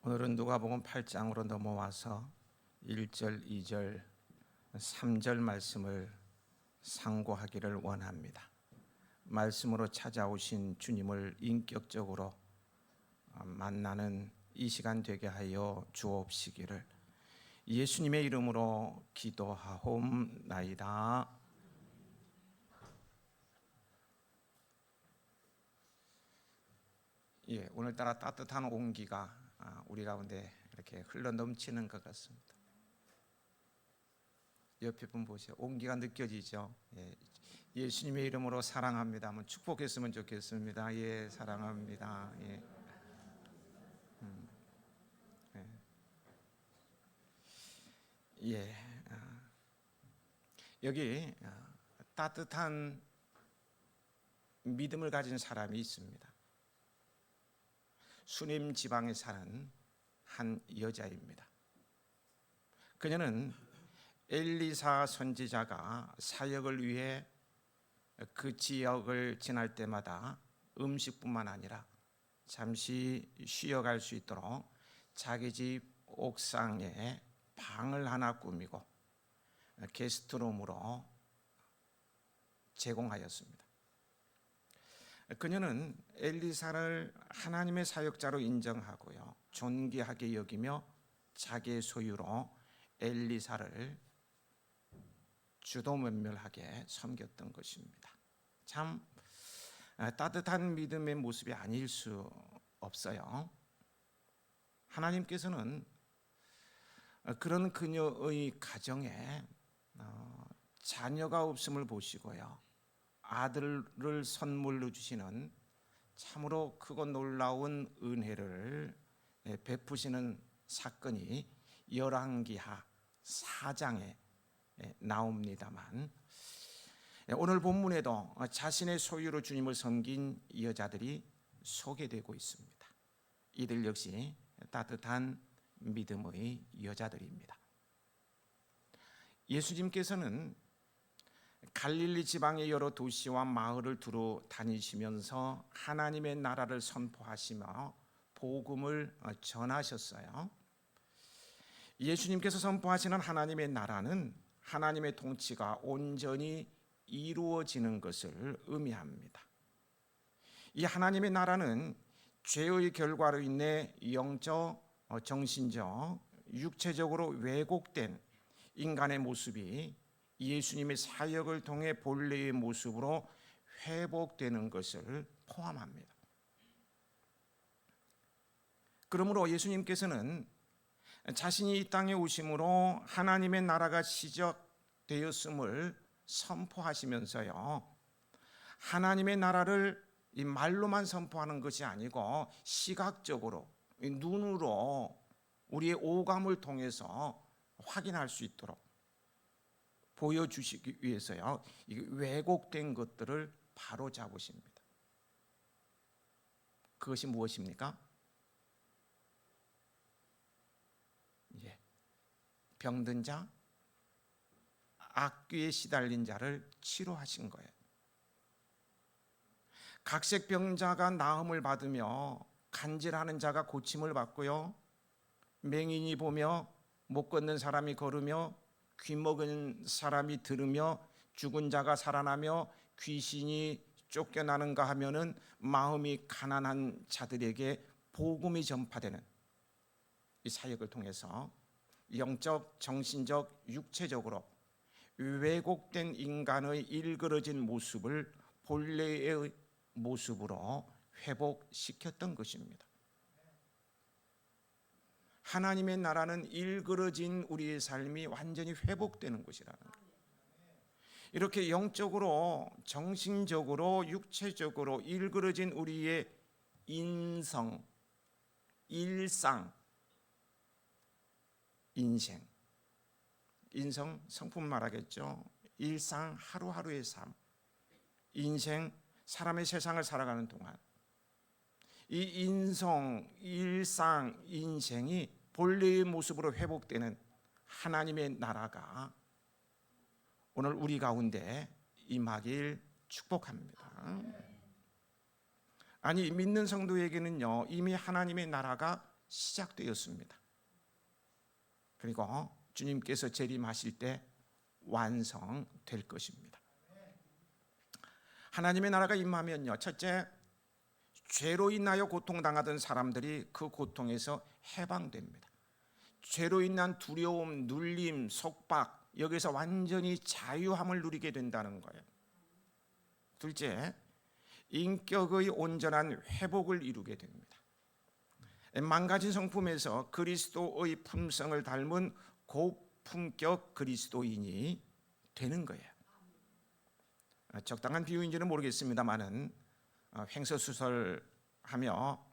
오늘은 누가복음 8장으로 넘어와서 1절, 2절, 3절 말씀을 상고하기를 원합니다. 말씀으로 찾아오신 주님을 인격적으로 만나는 이 시간 되게 하여 주옵시기를 예수님의 이름으로 기도하옵나이다. 오늘따라 따뜻한 온기가 우리 가운데 이렇게 흘러 넘치는 것 같습니다. 옆에 분 보세요. 온기가 느껴지죠? 예수님의 이름으로 사랑합니다. 한번 축복했으면 좋겠습니다. 예, 사랑합니다. 예. 예. 여기 따뜻한 믿음을 가진 사람이 있습니다. 수님 지방에 사는 한 여자입니다. 그녀는 엘리사 선지자가 사역을 위해 그 지역을 지날 때마다 음식뿐만 아니라 잠시 쉬어갈 수 있도록 자기 집 옥상에 방을 하나 꾸미고 게스트룸으로 제공하였습니다. 그녀는 엘리사를 하나님의 사역자로 인정하고요, 존귀하게 여기며 자기의 소유로 엘리사를 주도면밀하게 섬겼던 것입니다. 참 따뜻한 믿음의 모습이 아닐 수 없어요. 하나님께서는 그런 그녀의 가정에 자녀가 없음을 보시고요, 아들을 선물로 주시는 참으로 크고 놀라운 은혜를 베푸시는 사건이 열왕기하 4장에 나옵니다만, 오늘 본문에도 자신의 소유로 주님을 섬긴 여자들이 소개되고 있습니다. 이들 역시 따뜻한 믿음의 여자들입니다. 예수님께서는 갈릴리 지방의 여러 도시와 마을을 두루 다니시면서 하나님의 나라를 선포하시며 복음을 전하셨어요. 예수님께서 선포하시는 하나님의 나라는 하나님의 통치가 온전히 이루어지는 것을 의미합니다. 이 하나님의 나라는 죄의 결과로 인해 영적, 정신적, 육체적으로 왜곡된 인간의 모습이 예수님의 사역을 통해 본래의 모습으로 회복되는 것을 포함합니다. 그러므로 예수님께서는 자신이 이 땅에 오심으로 하나님의 나라가 시작되었음을 선포하시면서요, 하나님의 나라를 이 말로만 선포하는 것이 아니고 시각적으로, 눈으로 우리의 오감을 통해서 확인할 수 있도록 보여주시기 위해서요, 왜곡된 것들을 바로 잡으십니다. 그것이 무엇입니까? 병든 자, 악귀에 시달린 자를 치료하신 거예요. 각색병자가 나음을 받으며 간질하는 자가 고침을 받고요, 맹인이 보며 못 걷는 사람이 걸으며 귀 먹은 사람이 들으며 죽은 자가 살아나며 귀신이 쫓겨나는가 하면은 마음이 가난한 자들에게 복음이 전파되는 이 사역을 통해서 영적, 정신적, 육체적으로 왜곡된 인간의 일그러진 모습을 본래의 모습으로 회복시켰던 것입니다. 하나님의 나라는 일그러진 우리의 삶이 완전히 회복되는 것이라는 거예요. 이렇게 영적으로, 정신적으로, 육체적으로 일그러진 우리의 인성, 일상, 인성, 성품 말하겠죠. 일상, 하루하루의 삶, 인생, 사람의 세상을 살아가는 동안 이 인성, 일상, 인생이 본래의 모습으로 회복되는 하나님의 나라가 오늘 우리 가운데 임하길 축복합니다. 아니, 믿는 성도에게는요, 이미 하나님의 나라가 시작되었습니다. 그리고 주님께서 재림하실 때 완성될 것입니다. 하나님의 나라가 임하면요, 첫째, 죄로 인하여 고통당하던 사람들이 그 고통에서 해방됩니다. 죄로 인한 두려움, 눌림, 속박, 여기서 완전히 자유함을 누리게 된다는 거예요. 둘째, 인격의 온전한 회복을 이루게 됩니다. 망가진 성품에서 그리스도의 품성을 닮은 고품격 그리스도인이 되는 거예요. 적당한 비유인지는 모르겠습니다만은 횡설수설하며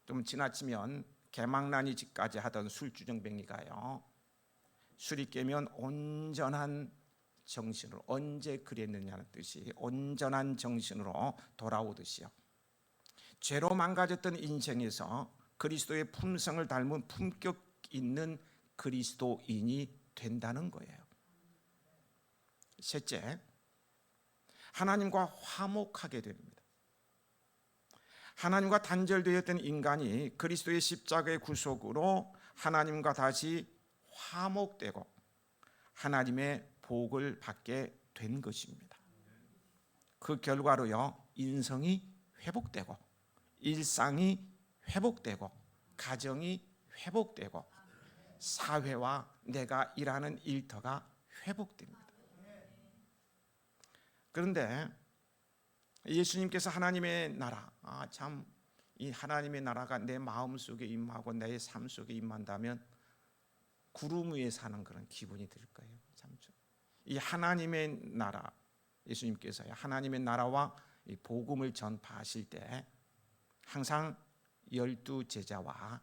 좀 지나치면 개망나니 집까지 하던 술주정뱅이가요, 술이 깨면 온전한 정신으로, 언제 그랬느냐는 뜻이 온전한 정신으로 돌아오듯이요, 죄로 망가졌던 인생에서 그리스도의 품성을 닮은 품격 있는 그리스도인이 된다는 거예요. 셋째, 하나님과 화목하게 됩니다. 하나님과 단절되었던 인간이 그리스도의 십자가의 구속으로 하나님과 다시 화목되고 하나님의 복을 받게 된 것입니다. 그 결과로요, 인성이 회복되고 일상이 회복되고 가정이 회복되고 사회와 내가 일하는 일터가 회복됩니다. 그런데 예수님께서 하나님의 나라, 참 이 하나님의 나라가 내 마음속에 임하고 내 삶 속에 임한다면 구름 위에 사는 그런 기분이 들 거예요. 참, 이 하나님의 나라, 예수님께서 하나님의 나라와 이 복음을 전파하실 때 항상 12 제자와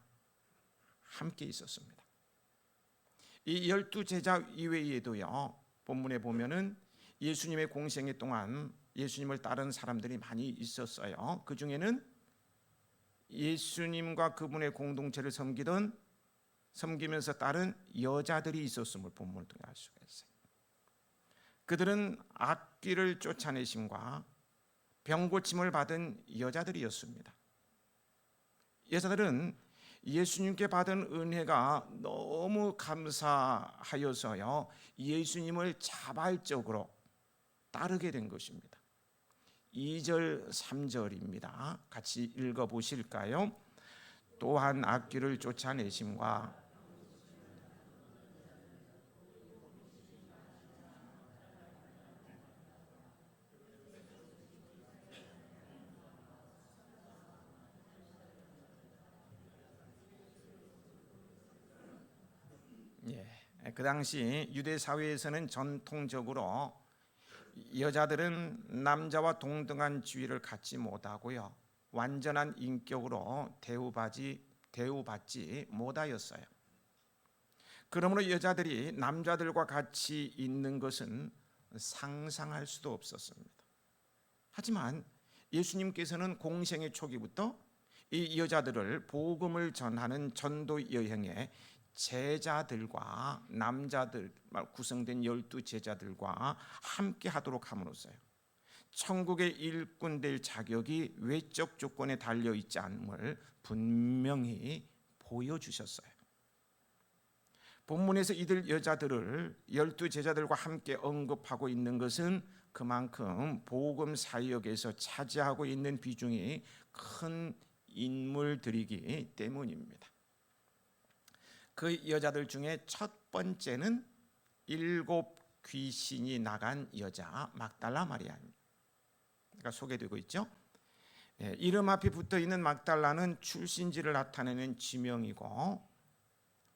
함께 있었습니다. 이 12 제자 이외에도요, 본문에 보면은 예수님의 공생애 동안 예수님을 따른 사람들이 많이 있었어요. 그 중에는 예수님과 그분의 공동체를 섬기면서 따른 여자들이 있었음을 본문을 통해 알 수가 있어요. 그들은 악귀를 쫓아내심과 병고침을 받은 여자들이었습니다. 여자들은 예수님께 받은 은혜가 너무 감사하여서요, 예수님을 자발적으로 따르게 된 것입니다. 2절 3절입니다. 같이 읽어보실까요? 또한 악귀를 쫓아내심과 그 당시 유대 사회에서는 전통적으로 여자들은 남자와 동등한 지위를 갖지 못하고요, 완전한 인격으로 대우받지 못하였어요. 그러므로 여자들이 남자들과 같이 있는 것은 상상할 수도 없었습니다. 하지만 예수님께서는 공생의 초기부터 이 여자들을 복음을 전하는 전도 여행에 제자들과 남자들 구성된 12 제자들과 함께 하도록 함으로써요, 천국의 일꾼 될 자격이 외적 조건에 달려 있지 않음을 분명히 보여주셨어요. 본문에서 이들 여자들을 12 제자들과 함께 언급하고 있는 것은 그만큼 복음 사역에서 차지하고 있는 비중이 큰 인물들이기 때문입니다. 그 여자들 중에 첫 번째는 7 귀신이 나간 여자 막달라 마리아입니다. 소개되고 있죠. 이름 앞에 붙어 있는 막달라는 출신지를 나타내는 지명이고,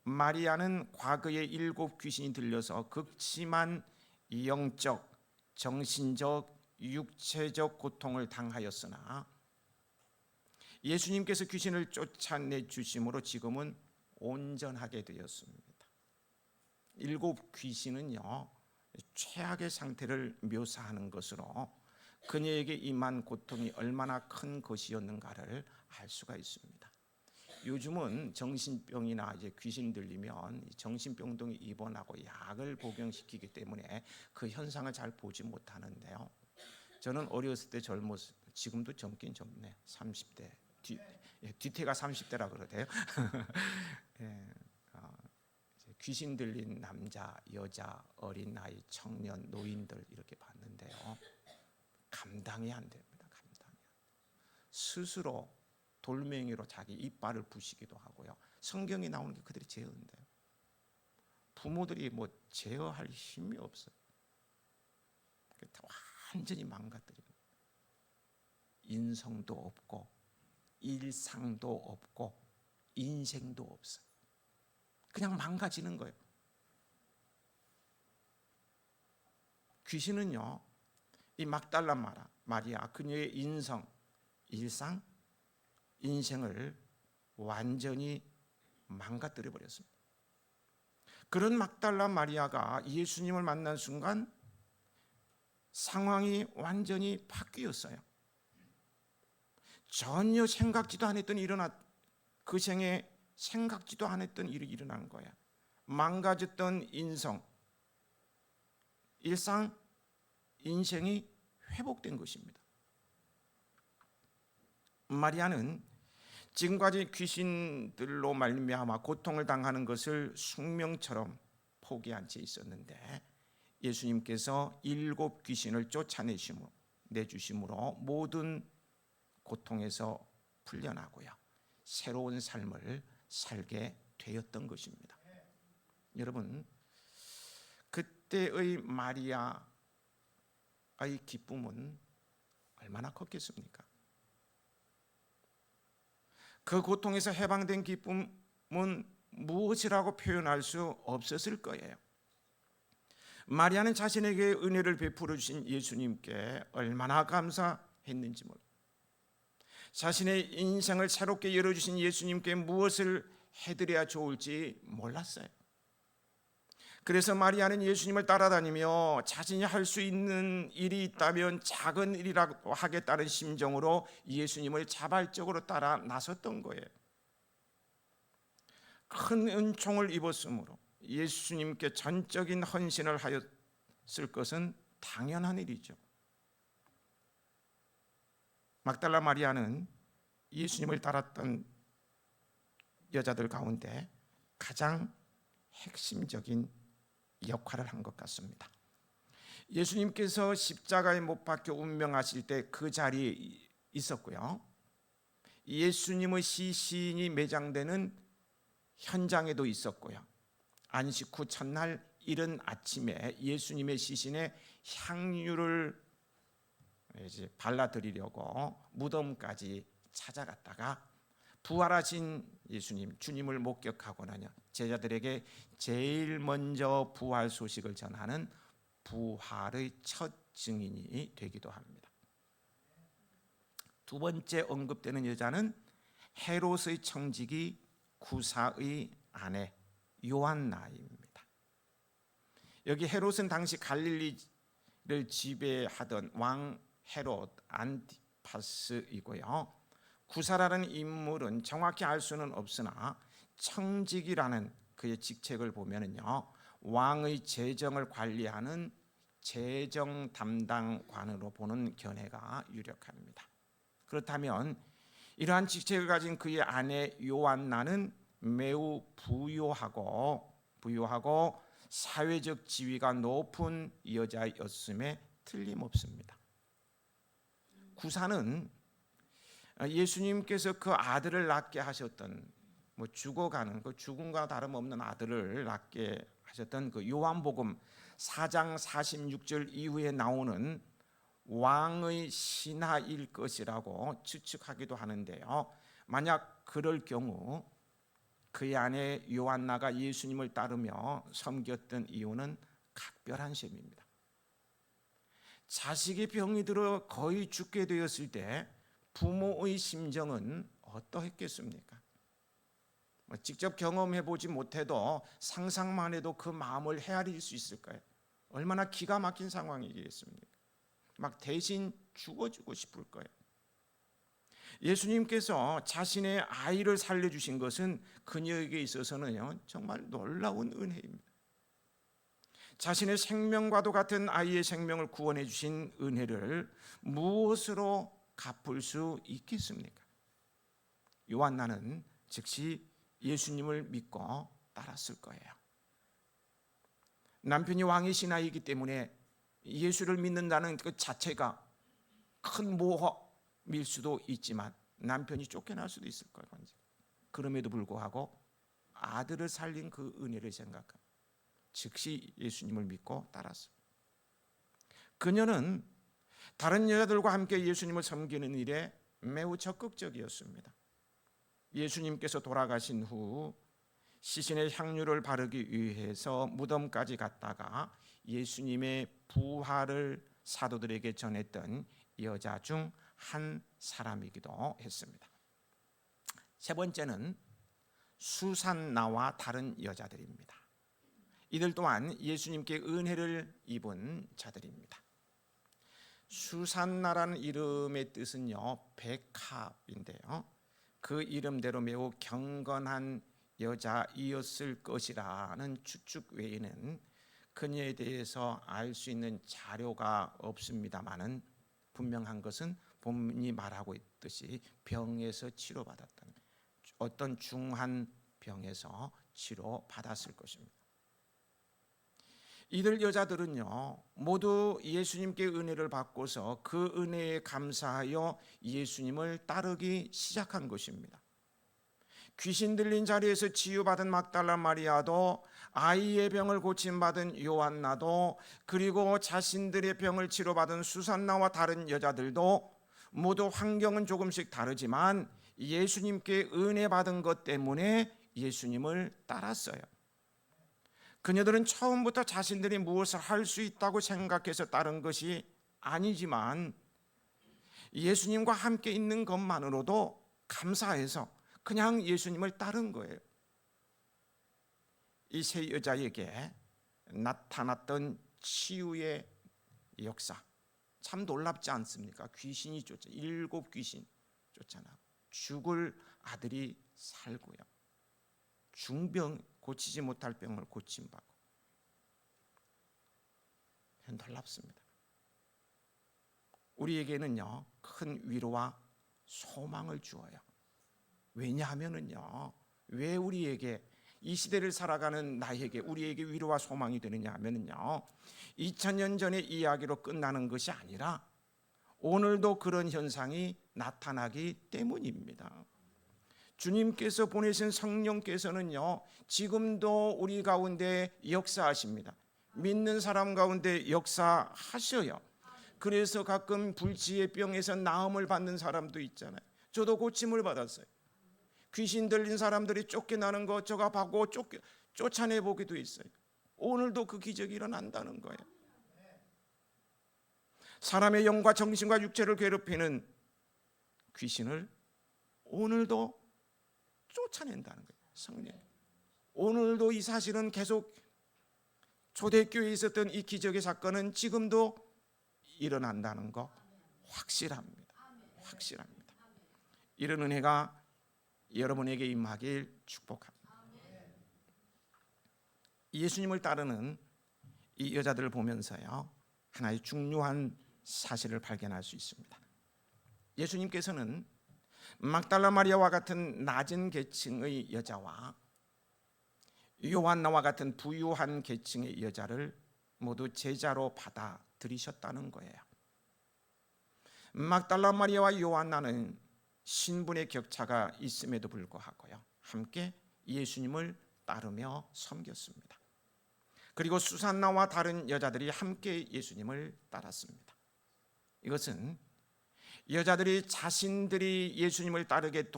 마리아는 과거에 7 귀신이 들려서 극심한 영적, 정신적, 육체적 고통을 당하였으나 예수님께서 귀신을 쫓아내 주심으로 지금은 온전하게 되었습니다. 7 귀신은요, 최악의 상태를 묘사하는 것으로 그녀에게 임한 고통이 얼마나 큰 것이었는가를 알 수가 있습니다. 요즘은 정신병이나 이제 귀신 들리면 정신병동에 입원하고 약을 복용시키기 때문에 그 현상을 잘 보지 못하는데요, 저는 어렸을 때 지금도 젊긴 젊네, 30대 뒤태가 30대라 그러대요. 예, 이제 귀신 들린 남자, 여자, 어린 아이, 청년, 노인들 이렇게 봤는데요. 감당이 안 됩니다. 감당이. 스스로 돌멩이로 자기 이빨을 부시기도 하고요. 성경에 나오는 게 그들이 제어인데요. 부모들이 뭐 제어할 힘이 없어요. 완전히 망가뜨리고 인성도 없고 일상도 없고 인생도 없어요. 그냥 망가지는 거예요. 귀신은요, 이 막달라 마리아 그녀의 인성, 일상, 인생을 완전히 망가뜨려 버렸습니다. 그런 막달라 마리아가 예수님을 만난 순간 상황이 완전히 바뀌었어요. 전혀 생각지도 않았던 그 생에 생각지도 않았던 일이 일어난 거야. 망가졌던 인성, 일상, 인생이 회복된 것입니다. 마리아는 지금까지 귀신들로 말미암아 고통을 당하는 것을 숙명처럼 포기한 채 있었는데 예수님께서 7 귀신을 쫓아내주심으로 모든 고통에서 풀려나고요, 새로운 삶을 살게 되었던 것입니다. 여러분, 그때의 마리아의 기쁨은 얼마나 컸겠습니까? 그 고통에서 해방된 기쁨은 무엇이라고 표현할 수 없었을 거예요. 마리아는 자신에게 은혜를 베풀어 주신 예수님께 얼마나 감사했는지 모릅니다. 자신의 인생을 새롭게 열어주신 예수님께 무엇을 해드려야 좋을지 몰랐어요. 그래서 마리아는 예수님을 따라다니며 자신이 할 수 있는 일이 있다면 작은 일이라도 하겠다는 심정으로 예수님을 자발적으로 따라 나섰던 거예요. 큰 은총을 입었으므로 예수님께 전적인 헌신을 하였을 것은 당연한 일이죠. 막달라 마리아는 예수님을 따랐던 여자들 가운데 가장 핵심적인 역할을 한 것 같습니다. 예수님께서 십자가에 못 박혀 운명하실 때 그 자리에 있었고요, 예수님의 시신이 매장되는 현장에도 있었고요, 안식 후 첫날 이른 아침에 예수님의 시신에 향유를 이제 발라드리려고 무덤까지 찾아갔다가 부활하신 예수님, 주님을 목격하고 나니 제자들에게 제일 먼저 부활 소식을 전하는 부활의 첫 증인이 되기도 합니다. 두 번째 언급되는 여자는 헤롯의 청지기 구사의 아내 요한나입니다. 여기 헤롯은 당시 갈릴리를 지배하던 왕 헤롯 안티파스이고요, 구사라는 인물은 정확히 알 수는 없으나 청직이라는 그의 직책을 보면은요, 왕의 재정을 관리하는 재정 담당관으로 보는 견해가 유력합니다. 그렇다면 이러한 직책을 가진 그의 아내 요한나는 매우 부유하고 사회적 지위가 높은 여자였음에 틀림없습니다. 구사는 예수님께서 그 아들을 낳게 하셨던, 죽어가는 그 죽음과 다름없는 아들을 낳게 하셨던 그 요한복음 4장 46절 이후에 나오는 왕의 신하일 것이라고 추측하기도 하는데요, 만약 그럴 경우 그의 아내 요한나가 예수님을 따르며 섬겼던 이유는 각별한 셈입니다. 자식이 병이 들어 거의 죽게 되었을 때 부모의 심정은 어떠했겠습니까? 직접 경험해 보지 못해도 상상만 해도 그 마음을 헤아릴 수 있을까요? 얼마나 기가 막힌 상황이겠습니까? 막 대신 죽어주고 싶을 거예요. 예수님께서 자신의 아이를 살려주신 것은 그녀에게 있어서는 정말 놀라운 은혜입니다. 자신의 생명과도 같은 아이의 생명을 구원해 주신 은혜를 무엇으로 갚을 수 있겠습니까? 요한나는 즉시 예수님을 믿고 따랐을 거예요. 남편이 왕의 신하이기 때문에 예수를 믿는다는 그 자체가 큰 모험일 수도 있지만 남편이 쫓겨날 수도 있을 거예요. 그럼에도 불구하고 아들을 살린 그 은혜를 생각하고 즉시 예수님을 믿고 따랐어요. 그녀는 다른 여자들과 함께 예수님을 섬기는 일에 매우 적극적이었습니다. 예수님께서 돌아가신 후 시신의 향유를 바르기 위해서 무덤까지 갔다가 예수님의 부활을 사도들에게 전했던 여자 중 한 사람이기도 했습니다. 세 번째는 수산나와 다른 여자들입니다. 이들 또한 예수님께 은혜를 입은 자들입니다. 수산나라는 이름의 뜻은요, 백합인데요, 그 이름대로 매우 경건한 여자이었을 것이라는 추측 외에는 그녀에 대해서 알 수 있는 자료가 없습니다마는 분명한 것은 본문이 말하고 있듯이 병에서 치료받았다는, 어떤 중한 병에서 치료받았을 것입니다. 이들 여자들은요 모두 예수님께 은혜를 받고서 그 은혜에 감사하여 예수님을 따르기 시작한 것입니다. 귀신 들린 자리에서 치유받은 막달라 마리아도, 아이의 병을 고침받은 요한나도, 그리고 자신들의 병을 치료받은 수산나와 다른 여자들도 모두 환경은 조금씩 다르지만 예수님께 은혜 받은 것 때문에 예수님을 따랐어요. 그녀들은 처음부터 자신들이 무엇을 할 수 있다고 생각해서 따른 것이 아니지만 예수님과 함께 있는 것만으로도 감사해서 그냥 예수님을 따른 거예요. 이 세 여자에게 나타났던 치유의 역사 참 놀랍지 않습니까? 귀신이 쫓아, 7 귀신 쫓아나고 죽을 아들이 살고요, 중병, 고치지 못할 병을 고침받고, 놀랍습니다. 우리에게는요 큰 위로와 소망을 주어요. 왜냐하면은요, 왜 우리에게, 이 시대를 살아가는 나에게, 우리에게 위로와 소망이 되느냐 하면은요, 2000년 전의 이야기로 끝나는 것이 아니라 오늘도 그런 현상이 나타나기 때문입니다. 주님께서 보내신 성령께서는요 지금도 우리 가운데 역사하십니다. 믿는 사람 가운데 역사하셔요. 그래서 가끔 불치의 병에서 나음을 받는 사람도 있잖아요. 저도 고침을 받았어요. 귀신 들린 사람들이 쫓겨나는 거 저가 보고 쫓아내 보기도 있어요. 오늘도 그 기적이 일어난다는 거예요. 사람의 영과 정신과 육체를 괴롭히는 귀신을 오늘도 쫓아낸다는 거예요. 성령. 오늘도 이 사실은 계속 초대교회에 있었던 이 기적의 사건은 지금도 일어난다는 거 확실합니다. 확실합니다. 이런 은혜가 여러분에게 임하길 축복합니다. 예수님을 따르는 이 여자들을 보면서요 하나의 중요한 사실을 발견할 수 있습니다. 예수님께서는 막달라 마리아와 같은 낮은 계층의 여자와 요한나와 같은 부유한 계층의 여자를 모두 제자로 받아들이셨다는 거예요. 막달라 마리아와 요한나는 신분의 격차가 있음에도 불구하고요 함께 예수님을 따르며 섬겼습니다. 그리고 수산나와 다른 여자들이 함께 예수님을 따랐습니다. 이것은 여자들이 자신들이 예수님을 따르게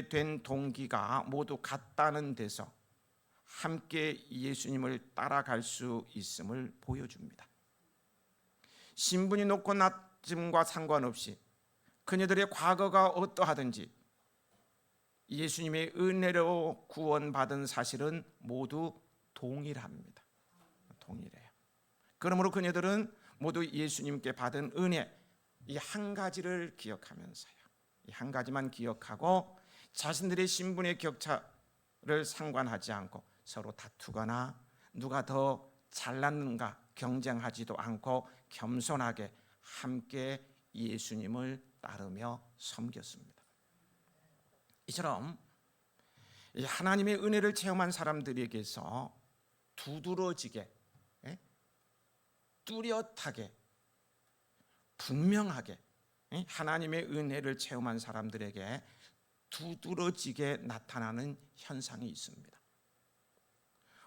된 동기가 모두 같다는 데서 함께 예수님을 따라갈 수 있음을 보여줍니다. 신분이 높고 낮음과 상관없이 그녀들의 과거가 어떠하든지 예수님의 은혜로 구원받은 사실은 모두 동일합니다. 동일해요. 그러므로 그녀들은 모두 예수님께 받은 은혜, 이 한 가지를 기억하면서요, 이 한 가지만 기억하고 자신들의 신분의 격차를 상관하지 않고 서로 다투거나 누가 더 잘났는가 경쟁하지도 않고 겸손하게 함께 예수님을 따르며 섬겼습니다. 이처럼 이 하나님의 은혜를 체험한 사람들에게서 두드러지게, 뚜렷하게, 분명하게 하나님의 은혜를 체험한 사람들에게 두드러지게 나타나는 현상이 있습니다.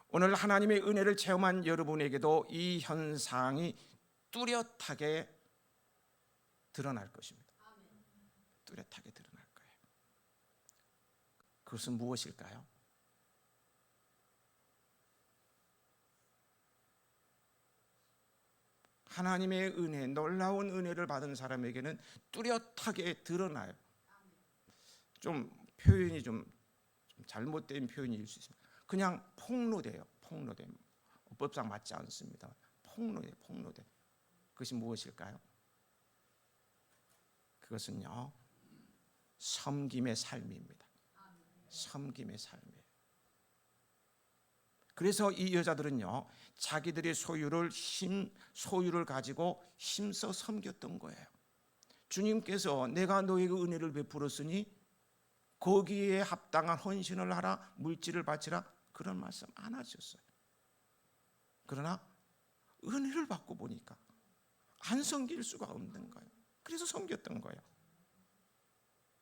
오늘 하나님의 은혜를 체험한 여러분에게도 이 현상이 뚜렷하게 드러날 것입니다. 뚜렷하게 드러날 거예요. 그것은 무엇일까요? 하나님의 은혜, 놀라운 은혜를 받은 사람에게는 뚜렷하게 드러나요. 좀 표현이 좀 잘못된 표현일 수 있습니다. 그냥 폭로돼요. 폭로돼. 법상 맞지 않습니다. 폭로돼. 그것이 무엇일까요? 그것은요, 섬김의 삶입니다. 섬김의 삶이에요. 그래서 이 여자들은요, 자기들의 소유를 가지고 힘써 섬겼던 거예요. 주님께서 내가 너에게 은혜를 베풀었으니 거기에 합당한 헌신을 하라, 물질을 바치라, 그런 말씀 안 하셨어요. 그러나 은혜를 받고 보니까 안 섬길 수가 없는 거예요. 그래서 섬겼던 거예요.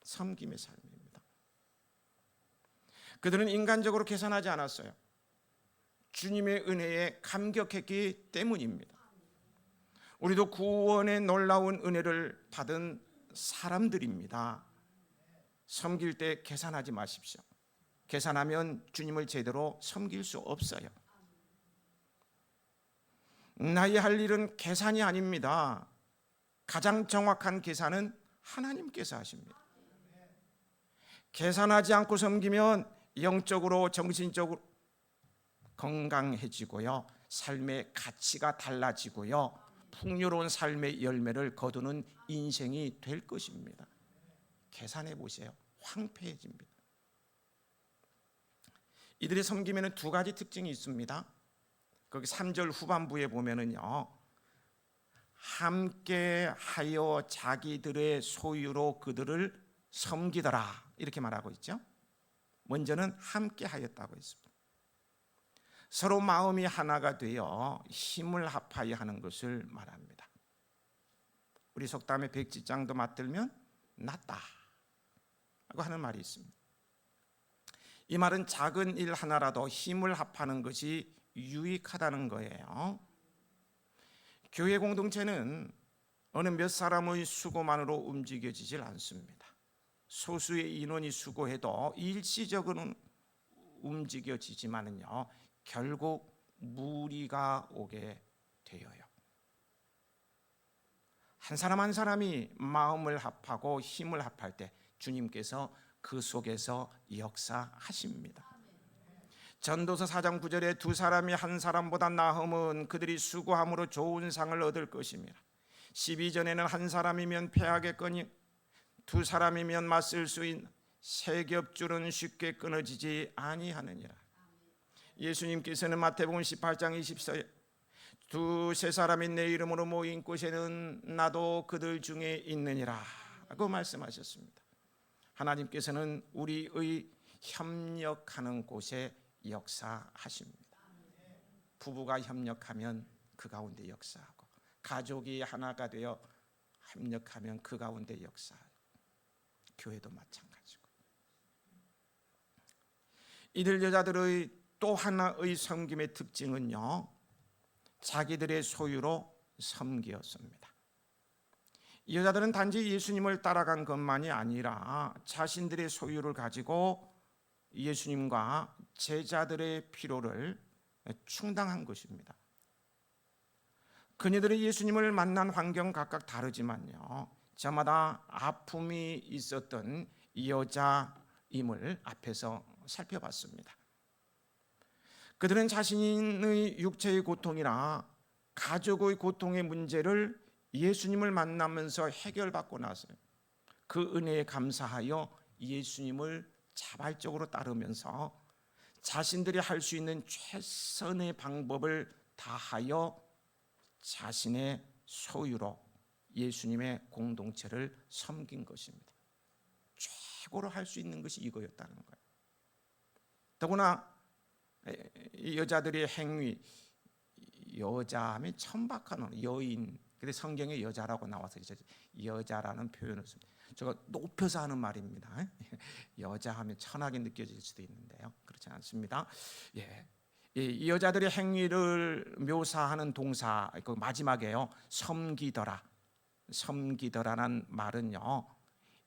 섬김의 삶입니다. 그들은 인간적으로 계산하지 않았어요. 주님의 은혜에 감격했기 때문입니다. 우리도 구원의 놀라운 은혜를 받은 사람들입니다. 섬길 때 계산하지 마십시오. 계산하면 주님을 제대로 섬길 수 없어요. 나의 할 일은 계산이 아닙니다. 가장 정확한 계산은 하나님께서 하십니다. 계산하지 않고 섬기면 영적으로 정신적으로 건강해지고요, 삶의 가치가 달라지고요, 풍요로운 삶의 열매를 거두는 인생이 될 것입니다. 계산해 보세요. 황폐해집니다. 이들의 섬김에는 두 가지 특징이 있습니다. 거기 3절 후반부에 보면은요, 함께 하여 자기들의 소유로 그들을 섬기더라, 이렇게 말하고 있죠. 먼저는 함께 하였다고 했습니다. 서로 마음이 하나가 되어 힘을 합하여 하는 것을 말합니다. 우리 속담에 백지장도 맞들면 낫다 라고 하는 말이 있습니다. 이 말은 작은 일 하나라도 힘을 합하는 것이 유익하다는 거예요. 교회 공동체는 어느 몇 사람의 수고만으로 움직여지질 않습니다. 소수의 인원이 수고해도 일시적으로는 움직여지지만은요, 결국 무리가 오게 되어요. 한 사람 한 사람이 마음을 합하고 힘을 합할 때 주님께서 그 속에서 역사하십니다. 전도서 4장 9절에 두 사람이 한 사람보다 나음은 그들이 수고함으로 좋은 상을 얻을 것입니다. 12절에는 한 사람이면 패하겠거니 두 사람이면 맞설 수 있는 세 겹줄은 쉽게 끊어지지 아니하느니라. 예수님께서는 마태복음 18장 24절 두세 사람이 내 이름으로 모인 곳에는 나도 그들 중에 있느니라 라고 말씀하셨습니다. 하나님께서는 우리의 협력하는 곳에 역사하십니다. 부부가 협력하면 그 가운데 역사하고, 가족이 하나가 되어 협력하면 그 가운데 역사하고, 교회도 마찬가지고. 이들 여자들의 또 하나의 섬김의 특징은요, 자기들의 소유로 섬기었습니다. 이 여자들은 단지 예수님을 따라간 것만이 아니라 자신들의 소유를 가지고 예수님과 제자들의 필요를 충당한 것입니다. 그녀들이 예수님을 만난 환경 각각 다르지만요, 저마다 아픔이 있었던 여자임을 앞에서 살펴봤습니다. 그들은 자신의 육체의 고통이나 가족의 고통의 문제를 예수님을 만나면서 해결받고 나서요, 그 은혜에 감사하여 예수님을 자발적으로 따르면서 자신들이 할 수 있는 최선의 방법을 다하여 자신의 소유로 예수님의 공동체를 섬긴 것입니다. 최고로 할 수 있는 것이 이거였다는 거예요. 더구나 이 여자들의 행위, 여자하면 천박한 여인, 근데 성경에 여자라고 나와서 이제 여자라는 표현을 씁니다. 제가 높여서 하는 말입니다. 여자하면 천하게 느껴질 수도 있는데요, 그렇지 않습니다. 이 여자들의 행위를 묘사하는 동사 그 마지막에요, 섬기더라. 섬기더라는 말은요,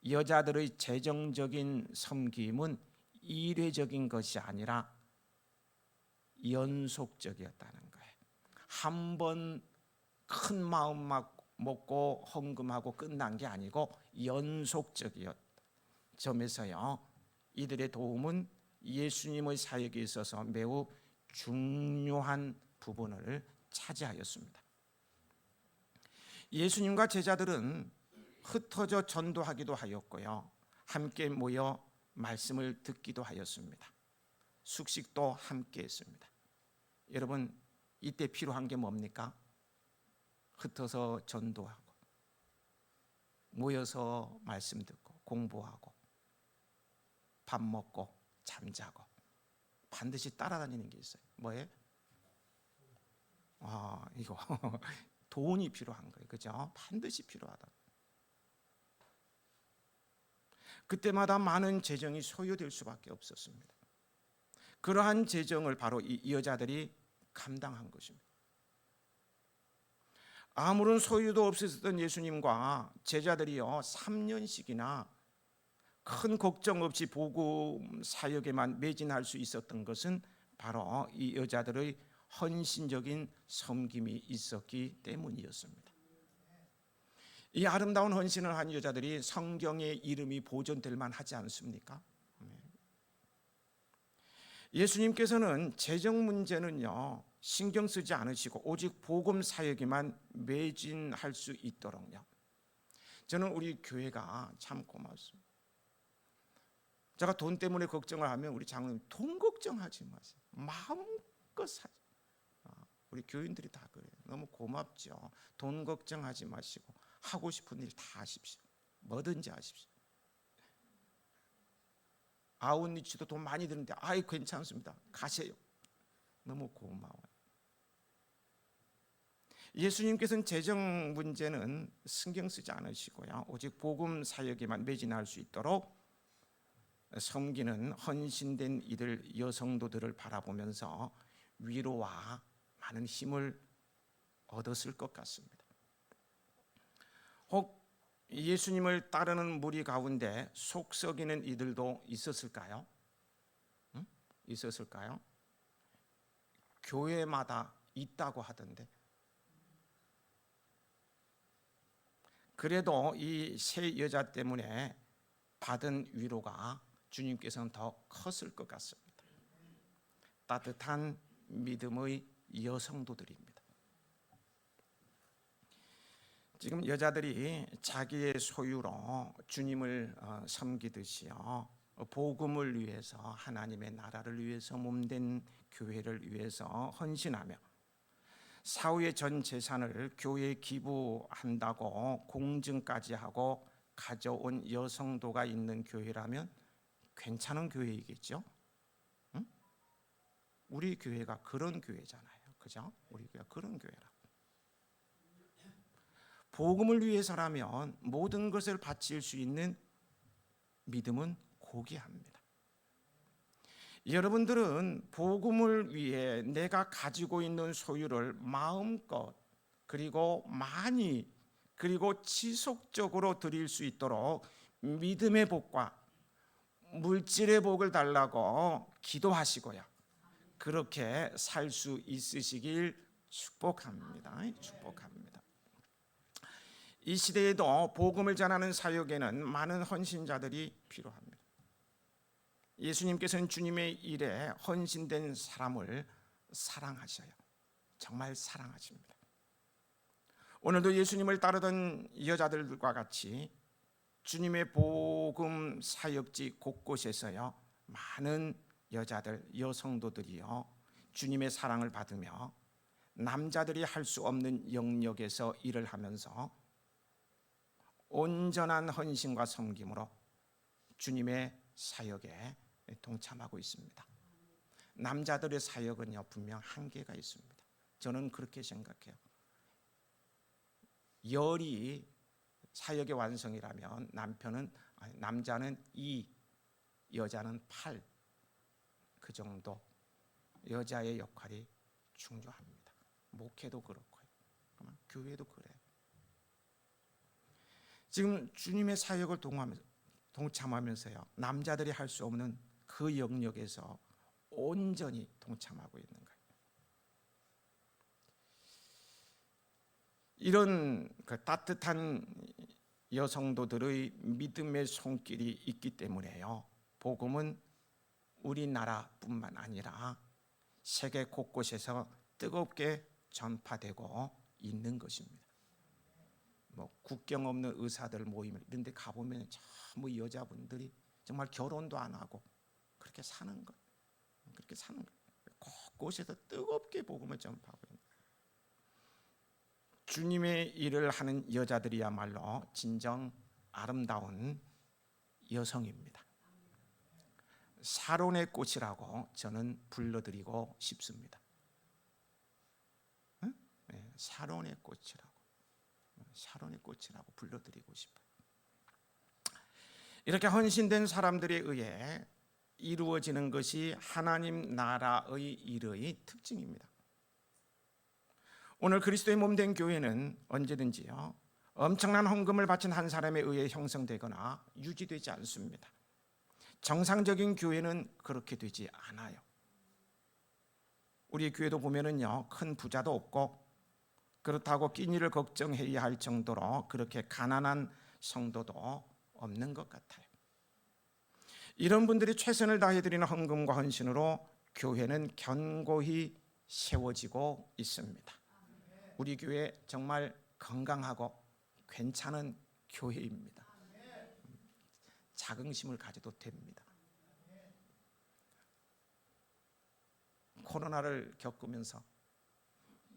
여자들의 재정적인 섬김은 일회적인 것이 아니라 연속적이었다는 거예요. 한 번 큰 마음 먹고 헌금하고 끝난 게 아니고 연속적이었다 점에서요, 이들의 도움은 예수님의 사역에 있어서 매우 중요한 부분을 차지하였습니다. 예수님과 제자들은 흩어져 전도하기도 하였고요, 함께 모여 말씀을 듣기도 하였습니다. 숙식도 함께 했습니다. 여러분, 이때 필요한 게 뭡니까? 흩어서 전도하고 모여서 말씀 듣고 공부하고 밥 먹고 잠자고 반드시 따라다니는 게 있어요. 뭐예요? 이거 돈이 필요한 거예요. 그죠? 반드시 필요하다. 그때마다 많은 재정이 소요될 수밖에 없었습니다. 그러한 재정을 바로 이 여자들이 감당한 것입니다. 아무런 소유도 없었던 예수님과 제자들이요 3년씩이나 큰 걱정 없이 복음 사역에만 매진할 수 있었던 것은 바로 이 여자들의 헌신적인 섬김이 있었기 때문이었습니다. 이 아름다운 헌신을 한 여자들이 성경의 이름이 보존될 만하지 않습니까? 예수님께서는 재정 문제는요 신경 쓰지 않으시고 오직 복음 사역에만 매진할 수 있도록요. 저는 우리 교회가 참 고맙습니다. 제가 돈 때문에 걱정을 하면 우리 장로님 돈 걱정하지 마세요. 마음껏 사세요. 우리 교인들이 다 그래요. 너무 고맙죠. 돈 걱정하지 마시고 하고 싶은 일 다 하십시오. 뭐든지 하십시오. 아웃리치도 돈 많이 드는데 아이 괜찮습니다. 가세요. 너무 고마워요. 예수님께서는 재정 문제는 신경 쓰지 않으시고요. 오직 복음 사역에만 매진할 수 있도록 섬기는 헌신된 이들 여성도들을 바라보면서 위로와 많은 힘을 얻었을 것 같습니다. 혹 예수님을 따르는 무리 가운데 속 썩이는 이들도 있었을까요? 있었을까요? 교회마다 있다고 하던데. 그래도 이 세 여자 때문에 받은 위로가 주님께서는 더 컸을 것 같습니다. 따뜻한 믿음의 여성도들입니다. 지금 여자들이 자기의 소유로 주님을 섬기듯이요, 복음을 위해서 하나님의 나라를 위해서 몸된 교회를 위해서 헌신하며 사후의 전 재산을 교회에 기부한다고 공증까지 하고 가져온 여성도가 있는 교회라면 괜찮은 교회이겠죠? 응? 우리 교회가 그런 교회잖아요. 그죠? 우리 교회가 그런 교회라. 복음을 위해서라면 모든 것을 바칠 수 있는 믿음은 고귀합니다. 여러분들은 복음을 위해 내가 가지고 있는 소유를 마음껏 그리고 많이 그리고 지속적으로 드릴 수 있도록 믿음의 복과 물질의 복을 달라고 기도하시고요. 그렇게 살 수 있으시길 축복합니다. 축복합니다. 이 시대에도 복음을 전하는 사역에는 많은 헌신자들이 필요합니다. 예수님께서는 주님의 일에 헌신된 사람을 사랑하셔요. 정말 사랑하십니다. 오늘도 예수님을 따르던 여자들과 같이 주님의 복음 사역지 곳곳에서요 많은 여자들, 여성도들이요 주님의 사랑을 받으며 남자들이 할 수 없는 영역에서 일을 하면서 온전한 헌신과 섬김으로 주님의 사역에 동참하고 있습니다. 남자들의 사역은요 분명 한계가 있습니다. 저는 그렇게 생각해요. 열이 사역의 완성이라면 남자는 2, 여자는 8, 그 정도 여자의 역할이 중요합니다. 목회도 그렇고요. 교회도 그래요. 지금 주님의 사역을 동참하면서요 남자들이 할 수 없는 그 영역에서 온전히 동참하고 있는 거예요. 이런 그 따뜻한 여성도들의 믿음의 손길이 있기 때문에요 복음은 우리나라뿐만 아니라 세계 곳곳에서 뜨겁게 전파되고 있는 것입니다. 국경 없는 의사들 모임 이런 데 가보면 전부 여자분들이 정말 결혼도 안 하고 그렇게 사는 것, 곳곳에서 뜨겁게 복음을 전파하고 있는 거예요. 주님의 일을 하는 여자들이야말로 진정 아름다운 여성입니다. 사론의 꽃이라고 저는 불러드리고 싶습니다. 사론의 꽃이라고 불러드리고 싶어요. 이렇게 헌신된 사람들에 의해 이루어지는 것이 하나님 나라의 일의 특징입니다. 오늘 그리스도의 몸된 교회는 언제든지요 엄청난 헌금을 바친 한 사람에 의해 형성되거나 유지되지 않습니다. 정상적인 교회는 그렇게 되지 않아요. 우리 교회도 보면은요 큰 부자도 없고 그렇다고 끼니를 걱정해야 할 정도로 그렇게 가난한 성도도 없는 것 같아요. 이런 분들이 최선을 다해드리는 헌금과 헌신으로 교회는 견고히 세워지고 있습니다. 우리 교회 정말 건강하고 괜찮은 교회입니다. 자긍심을 가져도 됩니다. 코로나를 겪으면서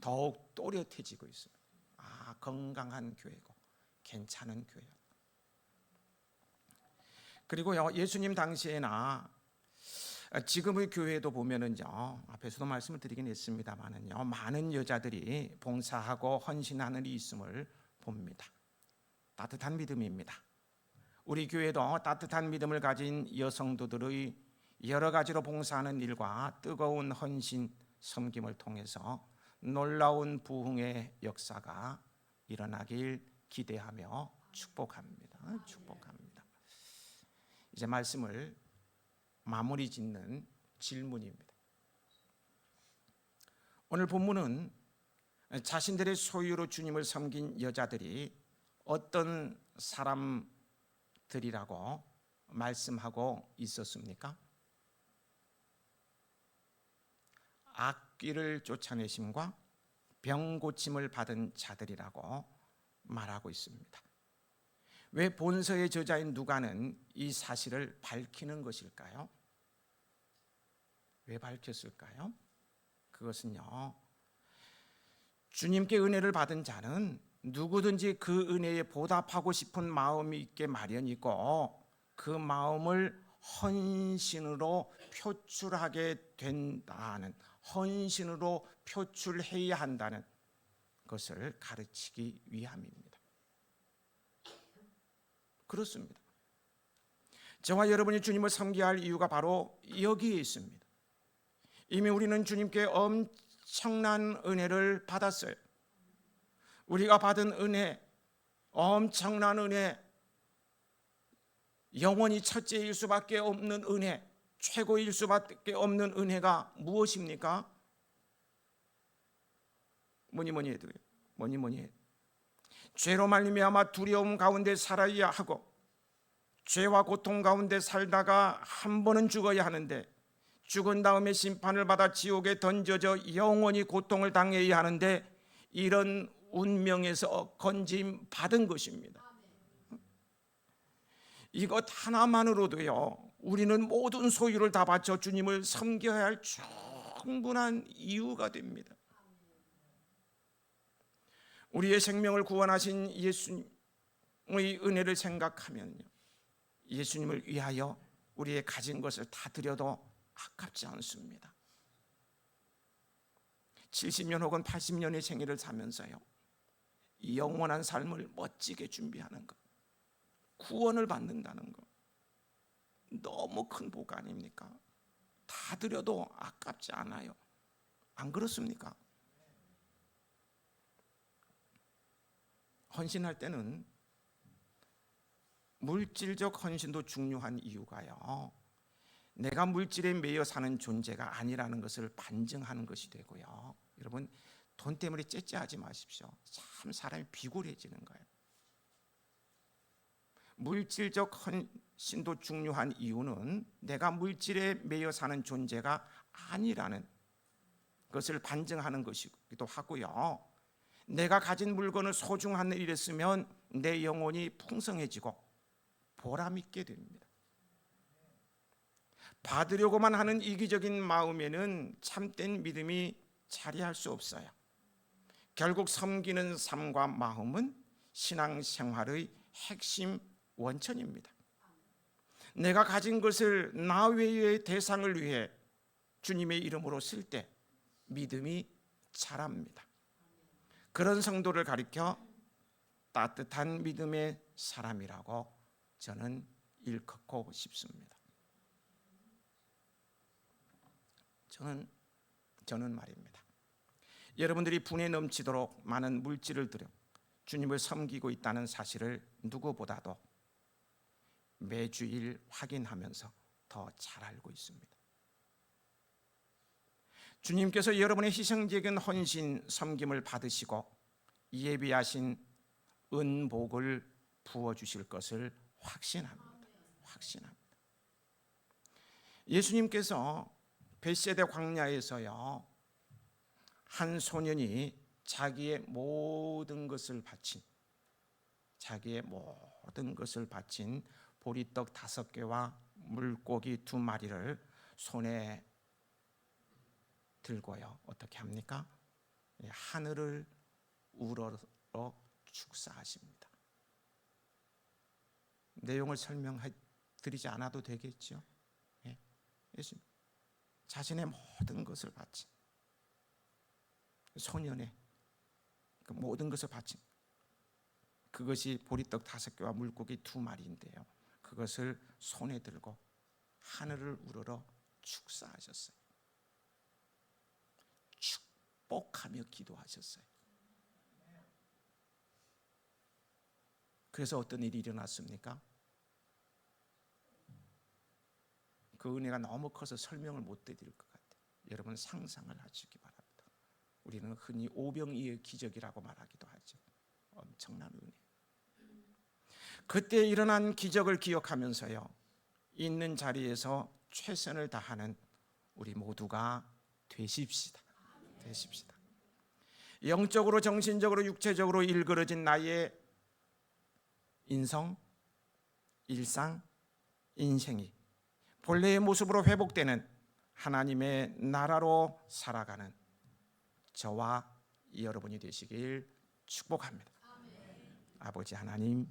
더욱 또렷해지고 있습니다. 건강한 교회고 괜찮은 교회. 그리고요 예수님 당시에나 지금의 교회도 보면은요 앞에서도 말씀을 드리긴 했습니다만은요 많은 여자들이 봉사하고 헌신하는 일이 있음을 봅니다. 따뜻한 믿음입니다. 우리 교회도 따뜻한 믿음을 가진 여성도들의 여러 가지로 봉사하는 일과 뜨거운 헌신 섬김을 통해서 놀라운 부흥의 역사가 일어나길 기대하며 축복합니다. 이제 말씀을 마무리 짓는 질문입니다. 오늘 본문은 자신들의 소유로 주님을 섬긴 여자들이 어떤 사람들이라고 말씀하고 있었습니까? 악귀를 쫓아내심과 병 고침을 받은 자들이라고 말하고 있습니다. 왜 본서의 저자인 누가는 이 사실을 밝히는 것일까요? 왜 밝혔을까요? 그것은요 주님께 은혜를 받은 자는 누구든지 그 은혜에 보답하고 싶은 마음이 있게 마련이고 그 마음을 헌신으로 표출하게 된다는, 헌신으로 표출해야 한다는 것을 가르치기 위함입니다. 그렇습니다. 저와 여러분이 주님을 섬겨야 할 이유가 바로 여기에 있습니다. 이미 우리는 주님께 엄청난 은혜를 받았어요. 우리가 받은 은혜, 엄청난 은혜, 영원히 첫째일 수밖에 없는 은혜, 최고일 수밖에 없는 은혜가 무엇입니까? 뭐니 해도 죄로 말미암아 두려움 가운데 살아야 하고 죄와 고통 가운데 살다가 한 번은 죽어야 하는데 죽은 다음에 심판을 받아 지옥에 던져져 영원히 고통을 당해야 하는데 이런 운명에서 건짐 받은 것입니다. 이것 하나만으로도요 우리는 모든 소유를 다 바쳐 주님을 섬겨야 할 충분한 이유가 됩니다. 우리의 생명을 구원하신 예수님의 은혜를 생각하면요 예수님을 위하여 우리의 가진 것을 다 드려도 아깝지 않습니다. 70년 혹은 80년의 생애를 사면서요, 이 영원한 삶을 멋지게 준비하는 것, 구원을 받는다는 것, 너무 큰 복 아닙니까? 다 드려도 아깝지 않아요. 안 그렇습니까? 헌신할 때는 물질적 헌신도 중요한 이유가요, 내가 물질에 매여 사는 존재가 아니라는 것을 반증하는 것이 되고요. 여러분, 돈 때문에 째째하지 마십시오. 참 사람이 비굴해지는 거예요. 물질적 헌신도 중요한 이유는 내가 물질에 매여 사는 존재가 아니라는 것을 반증하는 것이기도 하고요, 내가 가진 물건을 소중한 일에 쓰면 내 영혼이 풍성해지고 보람 있게 됩니다. 받으려고만 하는 이기적인 마음에는 참된 믿음이 자리할 수 없어요. 결국 섬기는 삶과 마음은 신앙생활의 핵심 원천입니다. 내가 가진 것을 나 외의 대상을 위해 주님의 이름으로 쓸 때 믿음이 자랍니다. 그런 성도를 가리켜 따뜻한 믿음의 사람이라고 저는 일컫고 싶습니다. 저는 말입니다, 여러분들이 분에 넘치도록 많은 물질을 들여 주님을 섬기고 있다는 사실을 누구보다도 매주일 확인하면서 더 잘 알고 있습니다. 주님께서 여러분의 희생적인 헌신 섬김을 받으시고 예비하신 은복을 부어주실 것을 확신합니다. 예수님께서 벳세다 광야에서요, 한 소년이 자기의 모든 것을 바친 보리떡 5개와 물고기 2마리를 손에 들고요, 어떻게 합니까? 하늘을 우러러 축사하십니다. 내용을 설명해 드리지 않아도 되겠죠? 예수님 자신의 모든 것을 바친 소년의 그 모든 것을 바친 그것이 보리떡 5개와 물고기 2마리인데요, 그것을 손에 들고 하늘을 우러러 축사하셨어요. 축복하며 기도하셨어요. 그래서 어떤 일이 일어났습니까? 그 은혜가 너무 커서 설명을 못 드릴 것 같아요. 여러분 상상을 하시기 바랍니다. 우리는 흔히 오병이의 기적이라고 말하기도 하죠. 엄청난 은혜. 그때 일어난 기적을 기억하면서요, 있는 자리에서 최선을 다하는 우리 모두가 되십시다. 영적으로, 정신적으로, 육체적으로 일그러진 나의 인성, 일상, 인생이 본래의 모습으로 회복되는 하나님의 나라로 살아가는 저와 여러분이 되시길 축복합니다. 아버지 하나님,